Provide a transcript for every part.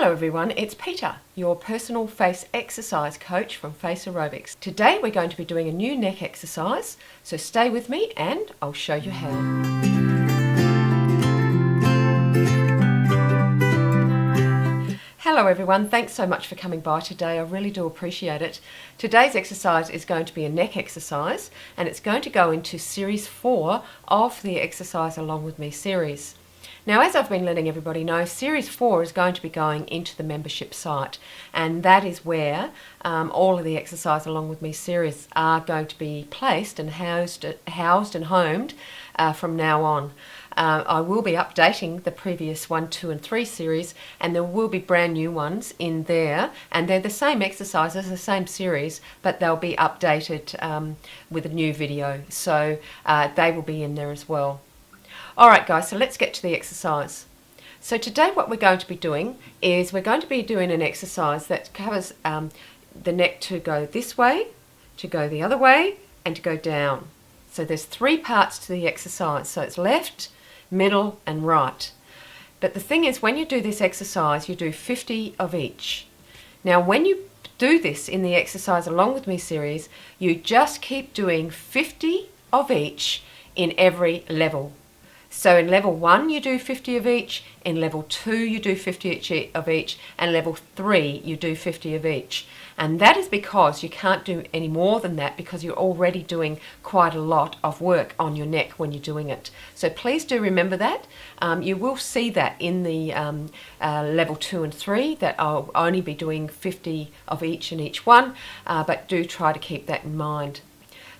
Hello everyone, it's Peter, your personal face exercise coach from FACEROBICS. Today we're going to be doing a new neck exercise, so stay with me and I'll show you how. Hello everyone, thanks so much for coming by today. I really do appreciate it. Today's exercise is going to be a neck exercise and it's going to go into series 4 of the Exercise Along With Me series. Now, as I've been letting everybody know, Series 4 is going to be going into the membership site, and that is where all of the Exercise Along With Me series are going to be placed and housed and homed from now on. I will be updating the previous 1, 2 and 3 series, and there will be brand new ones in there, and they're the same exercises, the same series, but they'll be updated with a new video, so they will be in there as well. Alright guys, so let's get to the exercise. So today what we're going to be doing is we're going to be doing an exercise that covers the neck to go this way, to go the other way, and to go down. So there's 3 parts to the exercise. So it's left, middle and right. But the thing is, when you do this exercise, you do 50 of each. Now when you do this in the Exercise Along With Me series, you just keep doing 50 of each in every level. So in level 1 you do 50 of each, in level 2 you do 50 of each, and level 3 you do 50 of each. And that is because you can't do any more than that, because you're already doing quite a lot of work on your neck when you're doing it. So please do remember that. You will see that in the level 2 and 3, that I'll only be doing 50 of each in each one, but do try to keep that in mind.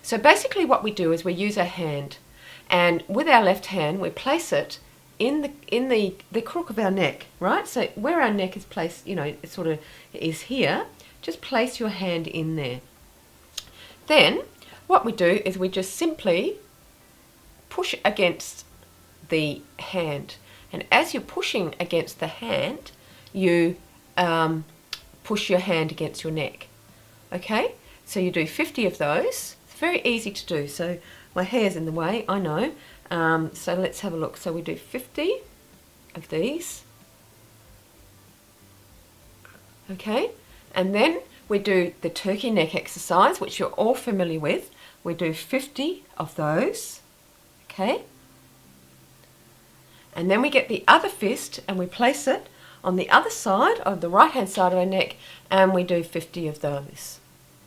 So basically what we do is we use our hand. And with our left hand, we place it in the crook of our neck, right? So where our neck is placed, you know, it sort of is here. Just place your hand in there. Then what we do is we just simply push against the hand. And as you're pushing against the hand, you push your hand against your neck. Okay? So you do 50 of those. It's very easy to do. So my hair's in the way, I know. So let's have a look. So we do 50 of these. Okay, and then we do the turkey neck exercise, which you're all familiar with. We do 50 of those. Okay. And then we get the other fist and we place it on the other side of the right hand side of our neck, and we do 50 of those.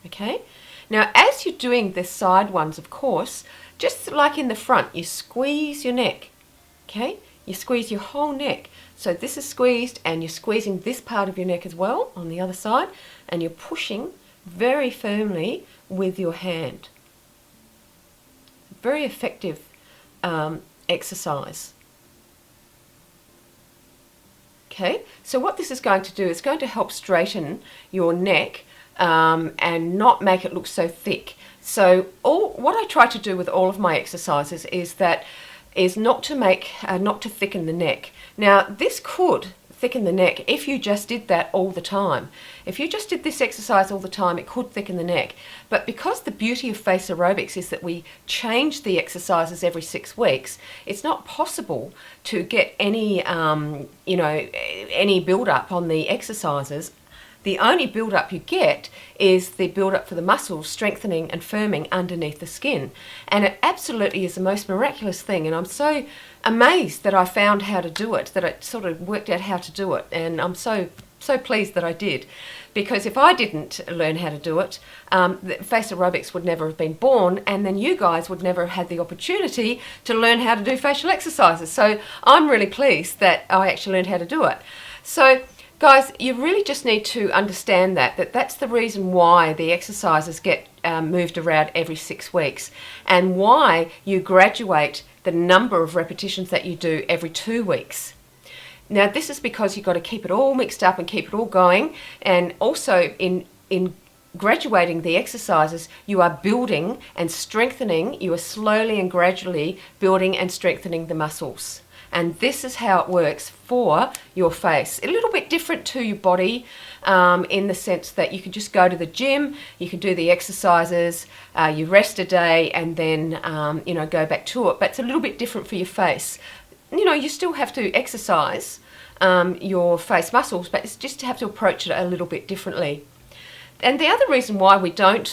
Okay. Now, as you're doing the side ones, of course, just like in the front, you squeeze your neck, okay? You squeeze your whole neck. So this is squeezed, and you're squeezing this part of your neck as well on the other side, and you're pushing very firmly with your hand. Very effective exercise. Okay, so what this is going to do is going to help straighten your neck and not make it look so thick. So what I try to do with all of my exercises is not to thicken the neck. Now this could thicken the neck if you just did that all the time. If you just did this exercise all the time, it could thicken the neck. But because the beauty of face aerobics is that we change the exercises every 6 weeks, it's not possible to get any any build up on the exercises. The only build-up you get is the build-up for the muscles strengthening and firming underneath the skin. And it absolutely is the most miraculous thing. And I'm so amazed that I found how to do it, that I sort of worked out how to do it. And I'm so pleased that I did. Because if I didn't learn how to do it, face aerobics would never have been born, and then you guys would never have had the opportunity to learn how to do facial exercises. So I'm really pleased that I actually learned how to do it. So guys, you really just need to understand that's the reason why the exercises get moved around every 6 weeks, and why you graduate the number of repetitions that you do every 2 weeks. Now this is because you've got to keep it all mixed up and keep it all going, and also in graduating the exercises, you are building and strengthening, you are slowly and gradually building and strengthening the muscles. And this is how it works for your face. A little bit different to your body in the sense that you can just go to the gym, you can do the exercises, you rest a day, and then go back to it. But it's a little bit different for your face. You still have to exercise, your face muscles, but it's just to have to approach it a little bit differently. And the other reason why we don't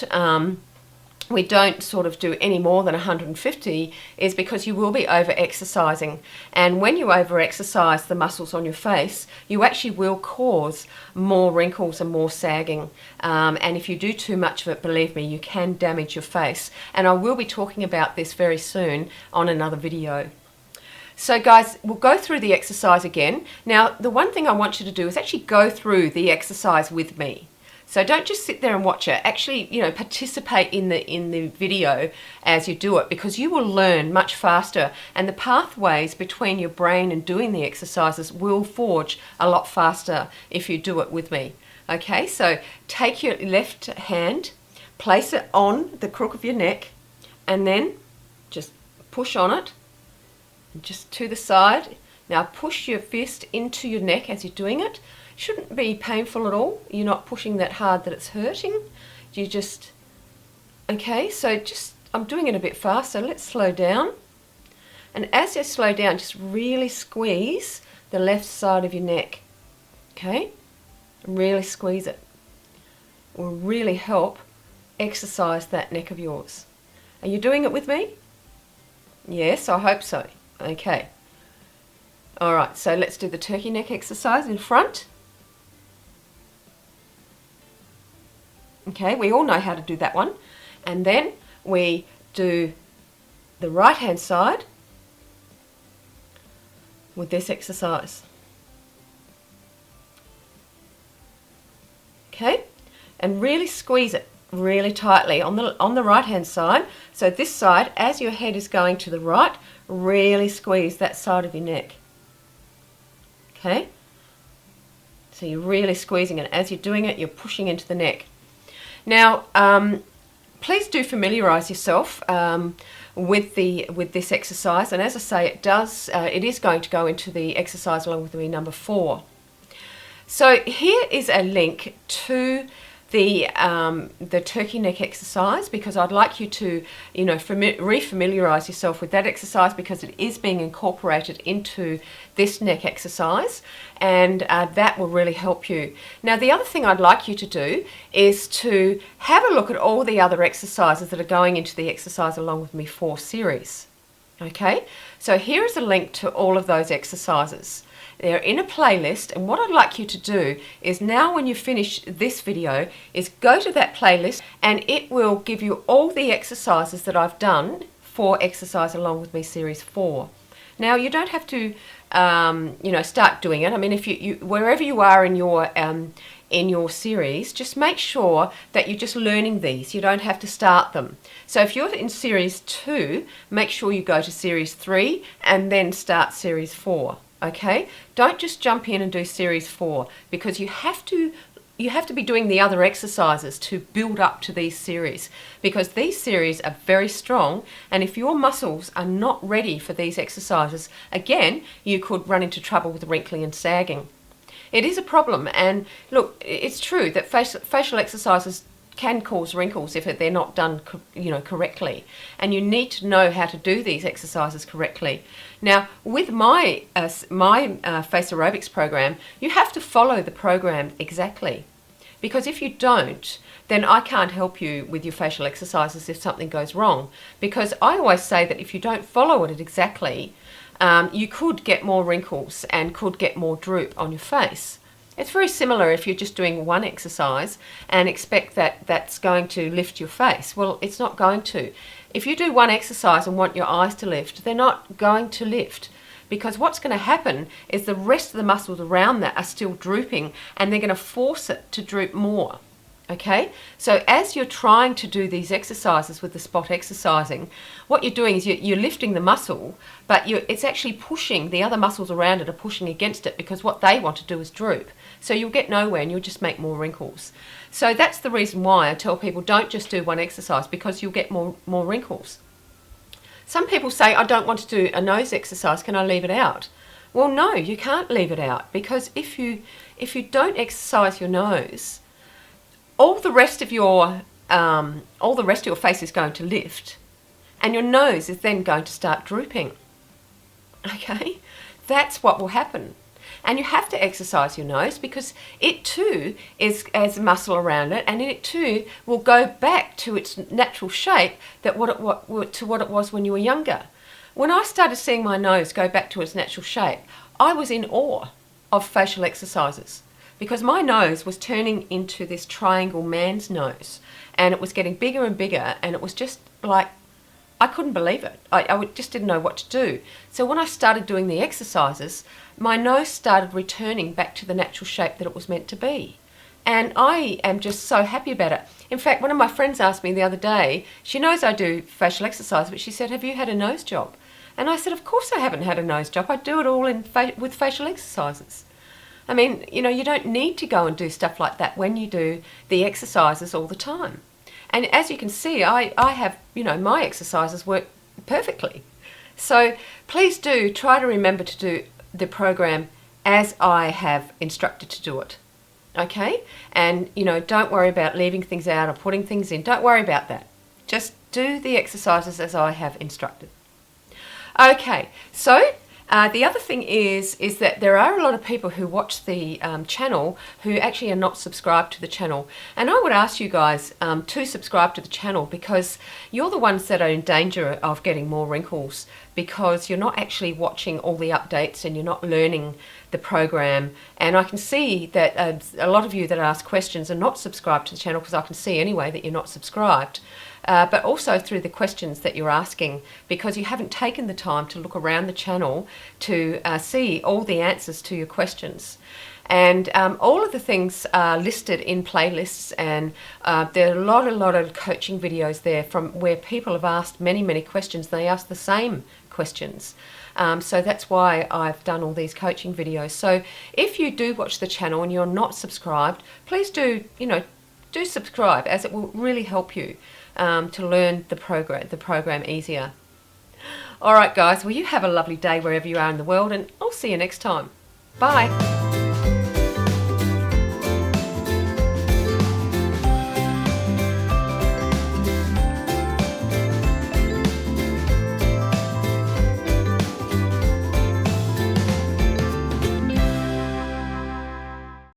sort of do any more than 150 is because you will be over exercising, and when you over exercise the muscles on your face, you actually will cause more wrinkles and more sagging, and if you do too much of it, believe me, you can damage your face, and I will be talking about this very soon on another video. So guys, we'll go through the exercise again. Now the one thing I want you to do is actually go through the exercise with me. So don't just sit there and watch it. Actually, participate in the video as you do it, because you will learn much faster, and the pathways between your brain and doing the exercises will forge a lot faster if you do it with me. Okay, so take your left hand, place it on the crook of your neck, and then just push on it, just to the side. Now push your fist into your neck as you're doing it. Shouldn't be painful at all. You're not pushing that hard that it's hurting. You just, okay, so just, I'm doing it a bit faster. Let's slow down. And as you slow down, just really squeeze the left side of your neck. Okay? Really squeeze it. It will really help exercise that neck of yours. Are you doing it with me? Yes, I hope so. Okay. All right, so let's do the turkey neck exercise in front. Okay, we all know how to do that one. And then we do the right hand side with this exercise. Okay, and really squeeze it really tightly on the right hand side. So this side, as your head is going to the right, really squeeze that side of your neck. Okay, so you're really squeezing it. As you're doing it, you're pushing into the neck. Now, please do familiarise yourself with this exercise, and as I say, it is going to go into the exercise along with the number 4. So here is a link to the turkey neck exercise, because I'd like you to re-familiarise yourself with that exercise, because it is being incorporated into this neck exercise, and that will really help you. Now the other thing I'd like you to do is to have a look at all the other exercises that are going into the exercise along with me 4 series. Okay, so here is a link to all of those exercises. They're in a playlist, and what I'd like you to do is, now when you finish this video, is go to that playlist, and it will give you all the exercises that I've done for Exercise Along With Me Series 4. Now you don't have to start doing it. I mean, if you wherever you are in your series, just make sure that you're just learning these. You don't have to start them. So if you're in Series 2, make sure you go to Series 3 and then start Series 4. Okay, don't just jump in and do Series 4, because you have to be doing the other exercises to build up to these series, because these series are very strong, and if your muscles are not ready for these exercises, again, you could run into trouble with wrinkling and sagging. It is a problem, and look, it's true that facial exercises can cause wrinkles if they're not done correctly, and you need to know how to do these exercises correctly. Now with my FACEROBICS program, you have to follow the program exactly, because if you don't, then I can't help you with your facial exercises if something goes wrong, because I always say that if you don't follow it exactly, you could get more wrinkles and could get more droop on your face. It's very similar if you're just doing one exercise and expect that that's going to lift your face. Well, it's not going to. If you do one exercise and want your eyes to lift, they're not going to lift, because what's going to happen is the rest of the muscles around that are still drooping, and they're going to force it to droop more. Okay, so as you're trying to do these exercises with the spot exercising, what you're doing is you're lifting the muscle, but it's actually pushing, the other muscles around it are pushing against it, because what they want to do is droop. So you'll get nowhere and you'll just make more wrinkles. So that's the reason why I tell people, don't just do one exercise, because you'll get more wrinkles. Some people say, I don't want to do a nose exercise, can I leave it out? Well, no, you can't leave it out, because if you don't exercise your nose, all the rest of your face is going to lift, and your nose is then going to start drooping. Okay, that's what will happen. And you have to exercise your nose because it too has muscle around it, and it too will go back to its natural shape to what it was when you were younger. When I started seeing my nose go back to its natural shape, I was in awe of facial exercises because my nose was turning into this triangle man's nose, and it was getting bigger and bigger, and it was just like, I couldn't believe it. I just didn't know what to do. So when I started doing the exercises, my nose started returning back to the natural shape that it was meant to be. And I am just so happy about it. In fact, one of my friends asked me the other day, she knows I do facial exercise, but she said, have you had a nose job? And I said, of course I haven't had a nose job. I do it all with facial exercises. I mean, you know, you don't need to go and do stuff like that when you do the exercises all the time. And as you can see, I have, you know, my exercises work perfectly. So please do try to remember to do the program as I have instructed to do it. Okay? And, you know, don't worry about leaving things out or putting things in. Don't worry about that. Just do the exercises as I have instructed. Okay, so the other thing is that there are a lot of people who watch the channel who actually are not subscribed to the channel. And I would ask you guys to subscribe to the channel, because you're the ones that are in danger of getting more wrinkles, because you're not actually watching all the updates and you're not learning the program. And I can see that a lot of you that ask questions are not subscribed to the channel, because I can see anyway that you're not subscribed. But also through the questions that you're asking, because you haven't taken the time to look around the channel to see all the answers to your questions. And all of the things are listed in playlists, and there are a lot of coaching videos there from where people have asked many questions. They ask the same questions. So that's why I've done all these coaching videos. So if you do watch the channel and you're not subscribed, please do subscribe, as it will really help you to learn the program easier. All right, guys, well, you have a lovely day wherever you are in the world, and I'll see you next time. Bye.